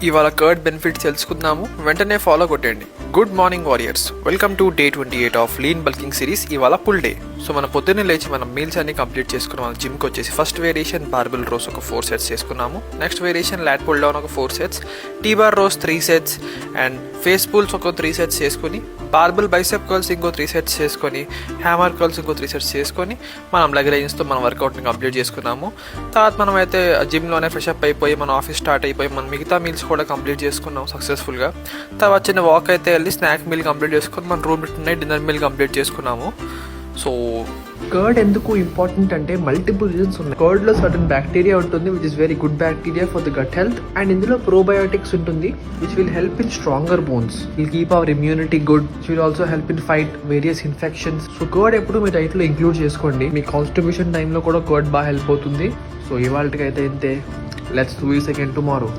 ఇవాళ curd benefits తెలుసుకుందాము, వెంటనే ఫాలో కొట్టండి. Good morning warriors, welcome to day 28 of lean bulking series. ఇవాళ ఫుల్ డే. సో మనం పొద్దున్నే లేచి మనం మీల్స్ అన్ని కంప్లీట్ చేసుకున్నాం. మన జిమ్కి వచ్చేసి ఫస్ట్ వేరియేషన్ బార్బెల్ రోస్ ఒక 4 sets చేసుకున్నాము. Next variation lat pull down ఒక 4 sets, T bar rows 3 sets and face pulls ఒక 3 sets చేసుకుని, బార్బెల్ బైసెప్ కర్ల్స్ ఇంకో 3 sets చేసుకొని, హ్యామర్ కర్ల్స్ ఇంకో 3 sets చేసుకొని మనం లెగ్ రేంజ్తో మనం వర్కౌట్ని కంప్లీట్ చేసుకున్నాము. తర్వాత మనం అయితే జిమ్లోనే ఫ్రెష్ అప్ అయిపోయి మన ఆఫీస్ స్టార్ట్ అయిపోయి మనం మిగతా మీల్స్ కూడా కంప్లీట్ చేసుకున్నాం సక్సెస్ఫుల్గా. తర్వాత చిన్న వాక్ అయితే వెళ్ళి స్నాక్ మీల్ కంప్లీట్ చేసుకొని మన రూమ్ డిన్నర్ మీల్ కంప్లీట్ చేసుకున్నాము. సో కర్డ్ ఎందుకు ఇంపార్టెంట్ అంటే మల్టిపుల్ రీజన్స్ ఉన్నాయి. కర్డ్ లో సర్టన్ బ్యాక్టీరియా ఉంటుంది which is very good bacteria for the gut health, and ఇందులో ప్రోబయోటిక్స్ ఉంటుంది which will help in stronger bones, will keep our immunity good, will also help in fight various infections. So curd ఎప్పుడు మీ diet లో include చేసుకోండి. మీ constitution టైంలో కూడా curd బాగా help అవుతుంది. సో ఇవాళకి అయితే ఇంతే. Let's do it again tomorrow.